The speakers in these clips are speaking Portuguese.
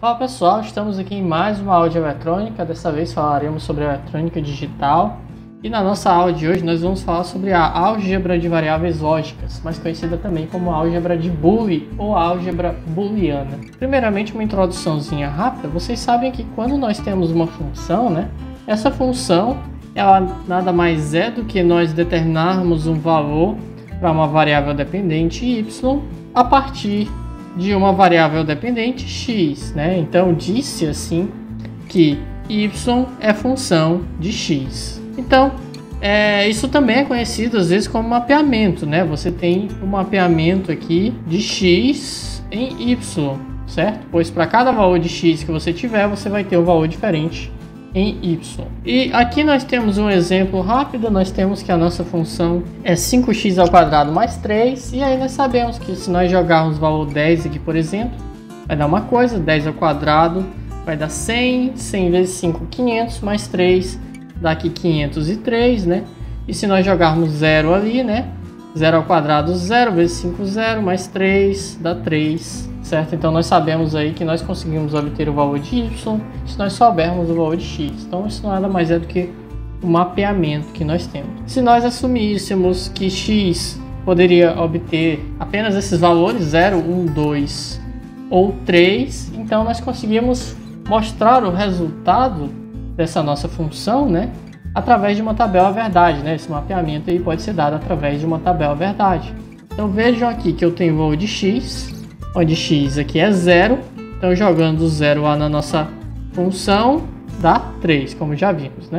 Fala pessoal, estamos aqui em mais uma aula de eletrônica. Dessa vez falaremos sobre eletrônica digital. E na nossa aula de hoje nós vamos falar sobre a álgebra de variáveis lógicas, mais conhecida também como álgebra de Boole ou álgebra booleana. Primeiramente, uma introduçãozinha rápida. Vocês sabem que quando nós temos uma função, essa função ela nada mais é do que nós determinarmos um valor para uma variável dependente y a partir de uma variável dependente x, Então disse assim que y é função de x. Então isso também é conhecido às vezes como mapeamento, Você tem um mapeamento aqui de x em y, certo? Pois para cada valor de x que você tiver, você vai ter um valor diferente em y. E aqui nós temos um exemplo rápido. Nós temos que a nossa função é 5x ao quadrado mais 3, e aí nós sabemos que se nós jogarmos o valor 10 aqui, por exemplo, vai dar uma coisa, 10 ao quadrado vai dar 100, 100 vezes 5, 500, mais 3 dá aqui 503, E se nós jogarmos 0 ali, 0 ao quadrado, 0 vezes 5, 0, mais 3 dá 3, certo? Então nós sabemos aí que nós conseguimos obter o valor de y se nós soubermos o valor de x. Então isso nada mais é do que o mapeamento que nós temos. Se nós assumíssemos que x poderia obter apenas esses valores 0, 1, 2 ou 3, então nós conseguimos mostrar o resultado dessa nossa função, através de uma tabela verdade, Esse mapeamento aí pode ser dado através de uma tabela verdade. Então vejam aqui que eu tenho o valor de x, onde x aqui é 0, então jogando 0 lá na nossa função dá 3, como já vimos,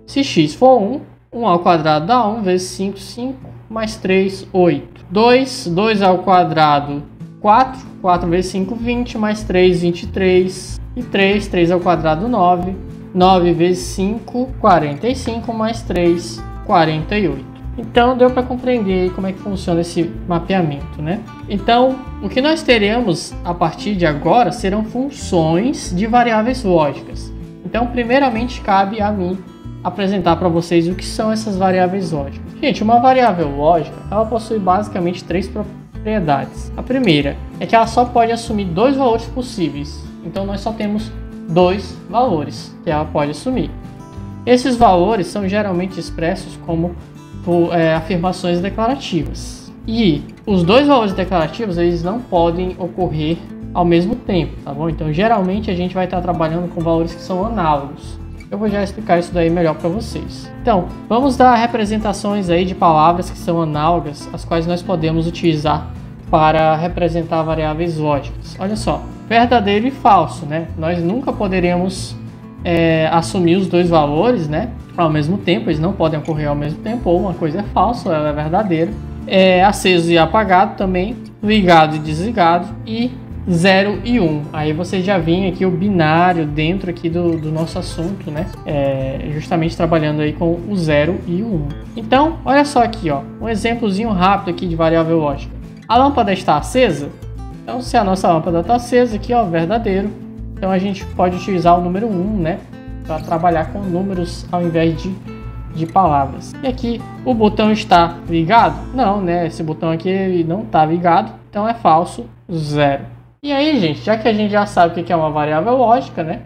Se x for 1, 1 ao quadrado dá 1, vezes 5, 5, mais 3, 8. 2 ao quadrado, 4, 4 vezes 5, 20, mais 3, 23. E 3 ao quadrado, 9. 9 vezes 5, 45, mais 3, 48. Então deu para compreender como é que funciona esse mapeamento, Então o que nós teremos a partir de agora serão funções de variáveis lógicas. Então primeiramente cabe a mim apresentar para vocês o que são essas variáveis lógicas. Gente, uma variável lógica ela possui basicamente 3 propriedades. A primeira é que ela só pode assumir 2 valores possíveis. Então nós só temos 2 valores que ela pode assumir. Esses valores são geralmente expressos como afirmações declarativas. E os 2 valores declarativos eles não podem ocorrer ao mesmo tempo, tá bom? Então geralmente a gente vai estar trabalhando com valores que são análogos. Eu vou já explicar isso daí melhor para vocês. Então vamos dar representações aí de palavras que são análogas, as quais nós podemos utilizar para representar variáveis lógicas. Olha só, verdadeiro e falso, Nós nunca poderemos assumir os 2 valores, ao mesmo tempo, eles não podem ocorrer ao mesmo tempo, ou uma coisa é falsa, ou ela é verdadeira. Aceso e apagado também, ligado e desligado, e 0 e 1. Aí você já vem aqui o binário dentro aqui do nosso assunto, justamente trabalhando aí com o 0 e o 1. Então, olha só aqui, um exemplozinho rápido aqui de variável lógica. A lâmpada está acesa? Então, se a nossa lâmpada está acesa aqui, verdadeiro, então a gente pode utilizar o número 1, para trabalhar com números ao invés de palavras. E aqui, o botão está ligado? Não, esse botão aqui ele não está ligado, então é falso, 0. E aí, gente, já que a gente já sabe o que é uma variável lógica,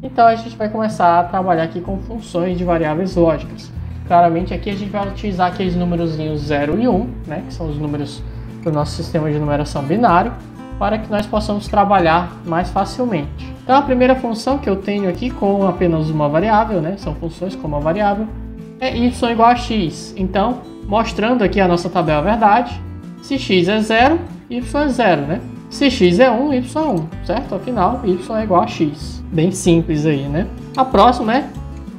então a gente vai começar a trabalhar aqui com funções de variáveis lógicas. Claramente aqui a gente vai utilizar aqueles númerozinhos 0 e 1, que são os números do nosso sistema de numeração binário, para que nós possamos trabalhar mais facilmente. Então a primeira função que eu tenho aqui com apenas uma variável, são funções com uma variável, é y igual a x. Então, mostrando aqui a nossa tabela verdade, se x é 0, y é 0, Se x é 1, y é 1, certo? Afinal, y é igual a x. Bem simples aí, A próxima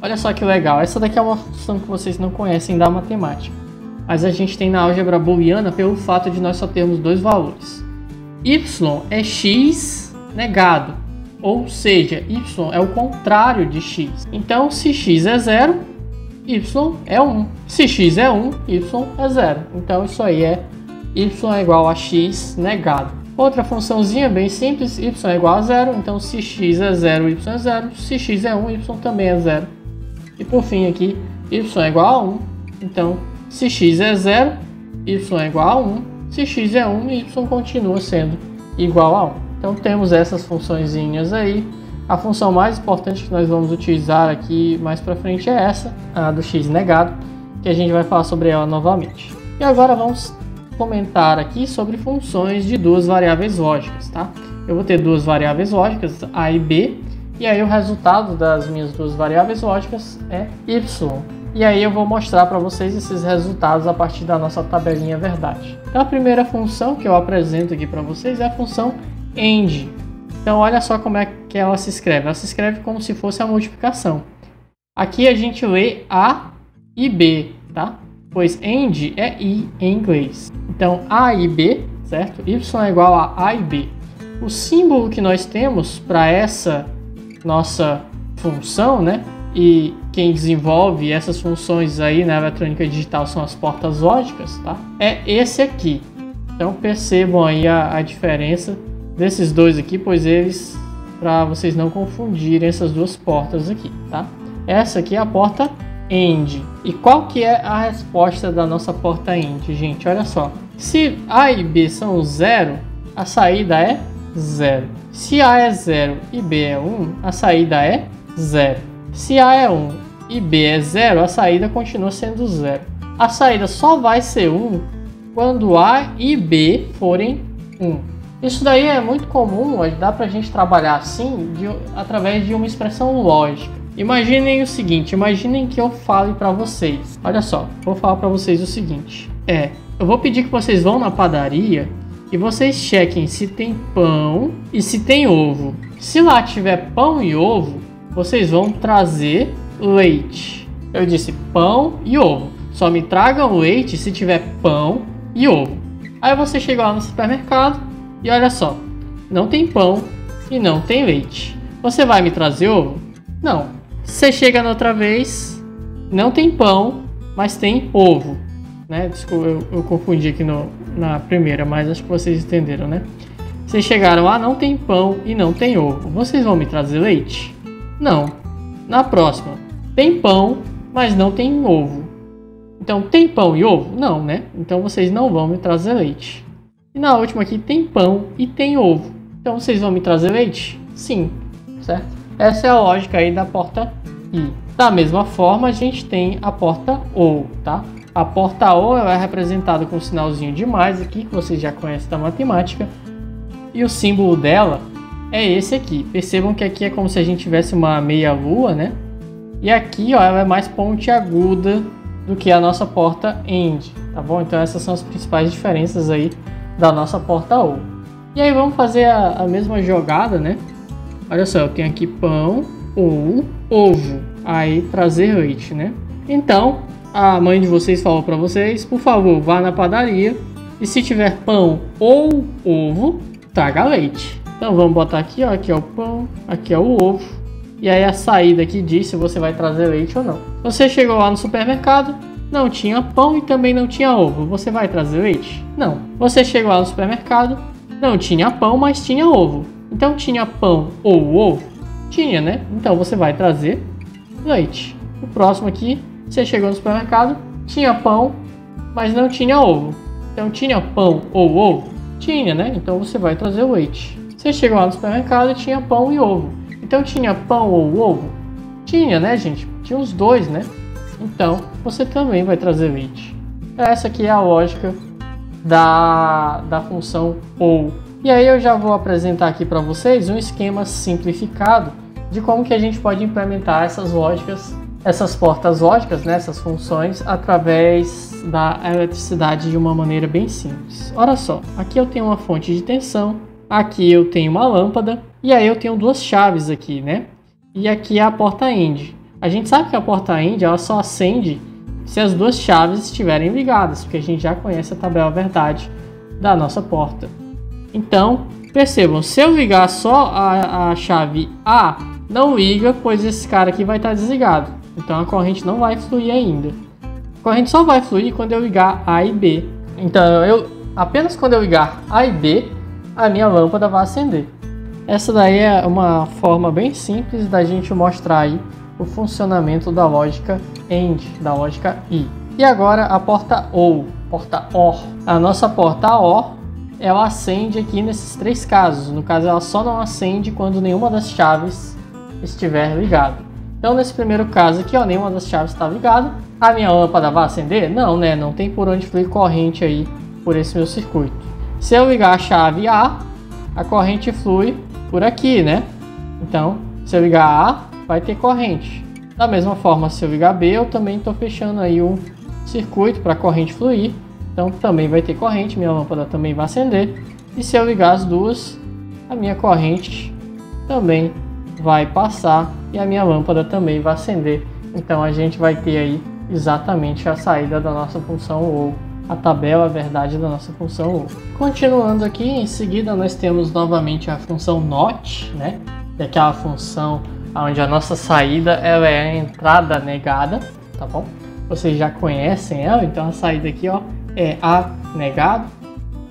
olha só que legal, essa daqui é uma função que vocês não conhecem da matemática, mas a gente tem na álgebra booleana pelo fato de nós só termos 2 valores. Y é x negado, ou seja, y é o contrário de x. Então, se x é 0, y é 1. Se x é 1, y é 0. Então, isso aí é y é igual a x negado. Outra funçãozinha bem simples, y é igual a 0. Então, se x é 0, y é 0. Se x é 1, y também é 0. E por fim aqui, y é igual a 1. Então, se x é 0, y é igual a 1. Se x é 1, y continua sendo igual a 1. Então temos essas funçõezinhas aí. A função mais importante que nós vamos utilizar aqui mais para frente é essa, a do x negado, que a gente vai falar sobre ela novamente. E agora vamos comentar aqui sobre funções de duas variáveis lógicas, tá? Eu vou ter duas variáveis lógicas, a e b, e aí o resultado das minhas duas variáveis lógicas é y. E aí eu vou mostrar para vocês esses resultados a partir da nossa tabelinha verdade. Então a primeira função que eu apresento aqui para vocês é a função end. Então olha só como é que ela se escreve. Ela se escreve como se fosse a multiplicação. Aqui a gente lê A e B, tá? Pois end é I em inglês. Então A e B, certo? Y é igual a e B. O símbolo que nós temos para essa nossa função, né? E quem desenvolve essas funções aí na eletrônica digital são as portas lógicas, tá? É esse aqui. Então percebam aí a diferença desses dois aqui, pois eles, para vocês não confundirem essas duas portas aqui, tá? Essa aqui é a porta end. E qual que é a resposta da nossa porta end, gente? Olha só. Se A e B são 0, a saída é 0. Se A é 0 e B é 1, a saída é 0. Se A é 1 e B é 0, a saída continua sendo 0. A saída só vai ser 1 quando A e B forem 1. Isso daí é muito comum, dá pra gente trabalhar assim, através de uma expressão lógica. Imaginem o seguinte, imaginem que eu fale para vocês. Olha só, vou falar para vocês o seguinte. Eu vou pedir que vocês vão na padaria e vocês chequem se tem pão e se tem ovo. Se lá tiver pão e ovo, vocês vão trazer leite. Eu disse pão e ovo. Só me tragam leite se tiver pão e ovo. Aí você chega lá no supermercado e olha só, não tem pão e não tem leite. Você vai me trazer ovo? Não. Você chega na outra vez, não tem pão, mas tem ovo, né? Desculpa, eu confundi aqui na primeira, mas acho que vocês entenderam, né? Vocês chegaram lá, não tem pão e não tem ovo. Vocês vão me trazer leite? Não. Na próxima, tem pão, mas não tem ovo. Então, tem pão e ovo? Não, né? Então, vocês não vão me trazer leite. E na última aqui, tem pão e tem ovo. Então, vocês vão me trazer leite? Sim, certo? Essa é a lógica aí da porta I. Da mesma forma, a gente tem a porta OU, tá? A porta OU ela é representada com um sinalzinho de mais aqui, que vocês já conhecem da matemática. E o símbolo dela é esse aqui. Percebam que aqui é como se a gente tivesse uma meia-lua, né? E aqui, ó, ela é mais pontiaguda do que a nossa porta END, tá bom? Então essas são as principais diferenças aí da nossa porta OU. E aí vamos fazer a mesma jogada, né? Olha só, eu tenho aqui pão ou ovo. Aí trazer leite, né? Então, a mãe de vocês falou para vocês, por favor, vá na padaria e se tiver pão ou ovo, traga leite. Então vamos botar aqui, ó, aqui é o pão, aqui é o ovo. E aí a saída aqui diz se você vai trazer leite ou não. Você chegou lá no supermercado, não tinha pão e também não tinha ovo. Você vai trazer leite? Não. Você chegou lá no supermercado, não tinha pão, mas tinha ovo. Então tinha pão ou ovo? Tinha, né? Então você vai trazer leite. O próximo aqui, você chegou no supermercado, tinha pão, mas não tinha ovo. Então tinha pão ou ovo? Tinha, né? Então você vai trazer o leite. Você chegou lá no supermercado, tinha pão e ovo. Então tinha pão ou ovo? Tinha, né, gente? Tinha os dois, né? Então você também vai trazer leite. Essa aqui é a lógica da função OU. E aí eu já vou apresentar aqui para vocês um esquema simplificado de como que a gente pode implementar essas lógicas, essas portas lógicas, né, essas funções, através da eletricidade de uma maneira bem simples. Olha só, aqui eu tenho uma fonte de tensão, aqui eu tenho uma lâmpada, e aí eu tenho duas chaves aqui, né? E aqui é a porta END. A gente sabe que a porta END ela só acende se as duas chaves estiverem ligadas, porque a gente já conhece a tabela verdade da nossa porta. Então, percebam, se eu ligar só a chave A, não liga, pois esse cara aqui vai estar desligado. Então a corrente não vai fluir ainda. A corrente só vai fluir quando eu ligar A e B. Então, apenas quando eu ligar A e B, a minha lâmpada vai acender. Essa daí é uma forma bem simples da gente mostrar aí o funcionamento da lógica END, da lógica I. E agora a porta OU, porta OR. A nossa porta OR, ela acende aqui nesses 3 casos. No caso, ela só não acende quando nenhuma das chaves estiver ligada. Então, nesse primeiro caso aqui, ó, nenhuma das chaves está ligada. A minha lâmpada vai acender? Não, né? Não tem por onde fluir corrente aí por esse meu circuito. Se eu ligar a chave A, a corrente flui por aqui, né? Então, se eu ligar A, vai ter corrente. Da mesma forma, se eu ligar B, eu também estou fechando aí um circuito para a corrente fluir. Então, também vai ter corrente, minha lâmpada também vai acender. E se eu ligar as duas, a minha corrente também vai passar e a minha lâmpada também vai acender. Então, a gente vai ter aí exatamente a saída da nossa função ou a tabela verdade da nossa função ou. Continuando aqui, em seguida nós temos novamente a função NOT, né? Que é aquela função onde a nossa saída ela é a entrada negada, tá bom? Vocês já conhecem ela, então a saída aqui, ó, é A negado.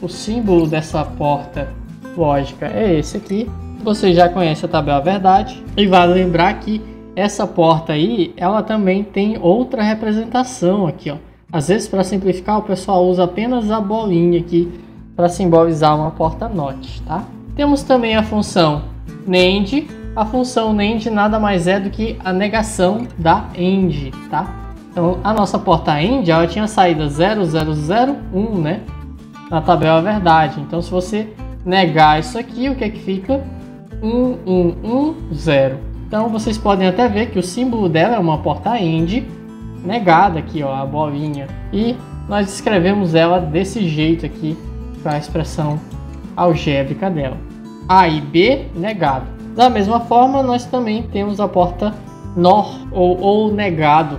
O símbolo dessa porta lógica é esse aqui. Você já conhece a tabela verdade. E vale lembrar que essa porta aí, ela também tem outra representação aqui, ó. Às vezes, para simplificar, o pessoal usa apenas a bolinha aqui para simbolizar uma porta NOT, tá? Temos também a função NAND. A função NAND nada mais é do que a negação da AND, tá? Então, a nossa porta AND, ela tinha saída 0001, né? Na tabela verdade. Então, se você negar isso aqui, o que é que fica? 1110. Então, vocês podem até ver que o símbolo dela é uma porta AND negada aqui, ó, a bolinha. E nós escrevemos ela desse jeito aqui para a expressão algébrica dela. A e B negado. Da mesma forma, nós também temos a porta NOR ou negado.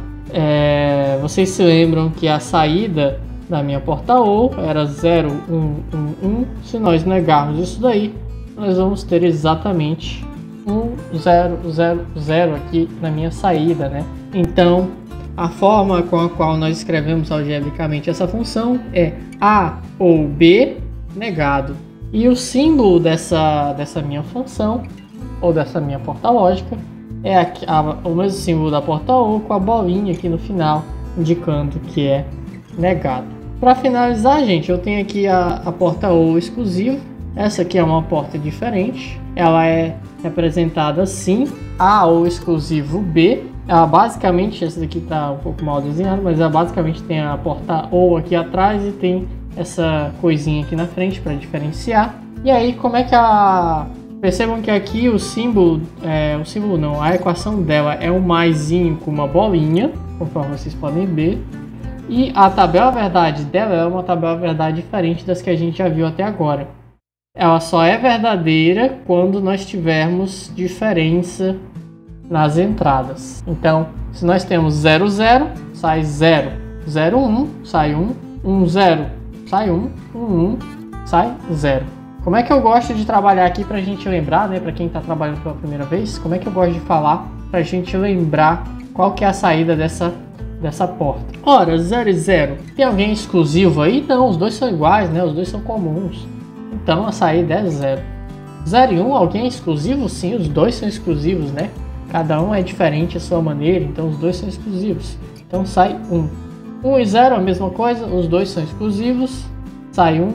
Vocês se lembram que a saída da minha porta OR era 0111. Se nós negarmos isso daí, nós vamos ter exatamente 1000 aqui na minha saída, né? Então, a forma com a qual nós escrevemos algebricamente essa função é A ou B negado. E o símbolo dessa minha função, ou dessa minha porta lógica, é o mesmo símbolo da porta OR com a bolinha aqui no final, indicando que é negado. Para finalizar, gente, eu tenho aqui a porta OR exclusiva. Essa aqui é uma porta diferente. Ela é representada assim, A ou exclusivo B. Ela basicamente, essa daqui está um pouco mal desenhada, mas ela basicamente tem a porta OR aqui atrás e tem essa coisinha aqui na frente para diferenciar. E aí, como é que percebam que aqui o símbolo não, a equação dela é um maisinho com uma bolinha, conforme vocês podem ver. E a tabela verdade dela é uma tabela verdade diferente das que a gente já viu até agora. Ela só é verdadeira quando nós tivermos diferença nas entradas. Então, se nós temos 00, sai 0, 01, sai 1, 10, sai 1, 11, sai 0. Como é que eu gosto de trabalhar aqui para a gente lembrar, né? Para quem está trabalhando pela primeira vez, como é que eu gosto de falar para a gente lembrar qual que é a saída dessa porta? Ora, 0 e 0, tem alguém exclusivo aí? Não, os dois são iguais, né? Os dois são comuns. Então a saída é 0. 0 e 1, alguém é exclusivo? Sim, os dois são exclusivos, né? Cada um é diferente à sua maneira, então os dois são exclusivos. Então sai 1. 1 e 0 a mesma coisa, os dois são exclusivos, sai 1.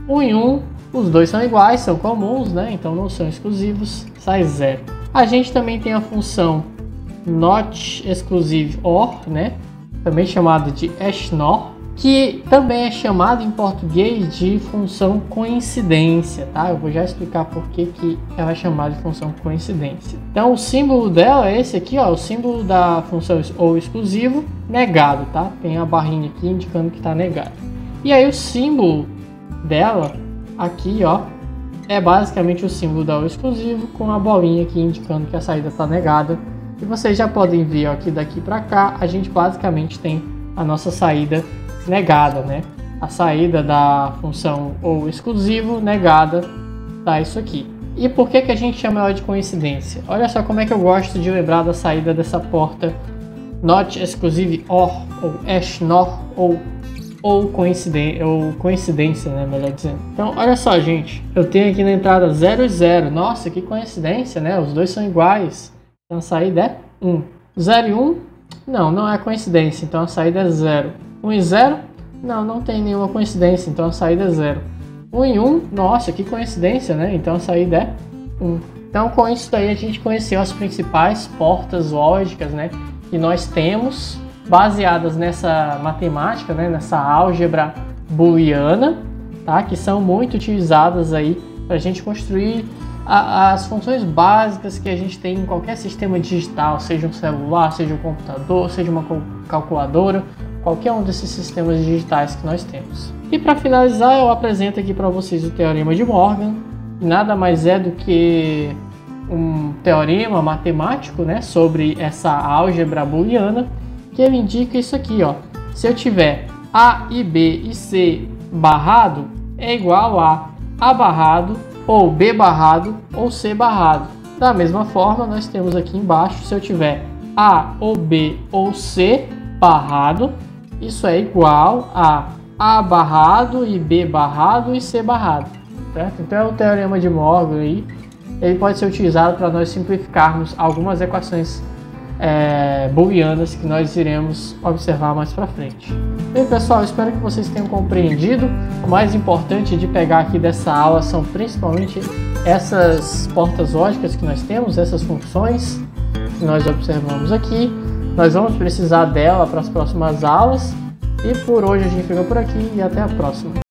1 e 1, os dois são iguais, são comuns, né? Então não são exclusivos, sai 0. A gente também tem a função NOT exclusive OR, né? Também chamada de ASH-NOR, que também é chamado em português de função coincidência, tá? Eu vou já explicar por que ela é chamada de função coincidência. Então o símbolo dela é esse aqui, ó, o símbolo da função ou exclusivo negado, tá? Tem a barrinha aqui indicando que está negado. E aí o símbolo dela aqui, ó, é basicamente o símbolo da ou exclusivo com a bolinha aqui indicando que a saída está negada. E vocês já podem ver, ó, que daqui para cá a gente basicamente tem a nossa saída negada, né? A saída da função ou exclusivo negada dá isso aqui. E por que a gente chama ela de coincidência? Olha só como é que eu gosto de lembrar da saída dessa porta NOT exclusive OR ou ASH-NOR ou coincidência, né, melhor dizendo. Então, olha só, gente, eu tenho aqui na entrada 0 e 0. Nossa, que coincidência, né? Os dois são iguais. Então a saída é 1. 0 e 1? Não é coincidência. Então a saída é 0. 1 e 0? Não tem nenhuma coincidência. Então a saída é 0. 1 em 1, nossa, que coincidência, né? Então a saída é 1. Então com isso daí a gente conheceu as principais portas lógicas, né, que nós temos baseadas nessa matemática, né, nessa álgebra booleana, tá? Que são muito utilizadas aí para a gente construir as funções básicas que a gente tem em qualquer sistema digital, seja um celular, seja um computador, seja uma calculadora, qualquer um desses sistemas digitais que nós temos. E para finalizar, eu apresento aqui para vocês o Teorema de Morgan. Nada mais é do que um teorema matemático, né, sobre essa álgebra booleana, que ele indica isso aqui, ó. Se eu tiver A e B e C barrado, é igual a barrado, ou B barrado, ou C barrado. Da mesma forma, nós temos aqui embaixo, se eu tiver A ou B ou C barrado, isso é igual a barrado e B barrado e C barrado, certo? Então é o Teorema de Morgan aí. Ele pode ser utilizado para nós simplificarmos algumas equações booleanas que nós iremos observar mais para frente. Bem, pessoal, espero que vocês tenham compreendido. O mais importante de pegar aqui dessa aula são principalmente essas portas lógicas que nós temos, essas funções que nós observamos aqui. Nós vamos precisar dela para as próximas aulas. E por hoje a gente fica por aqui e até a próxima.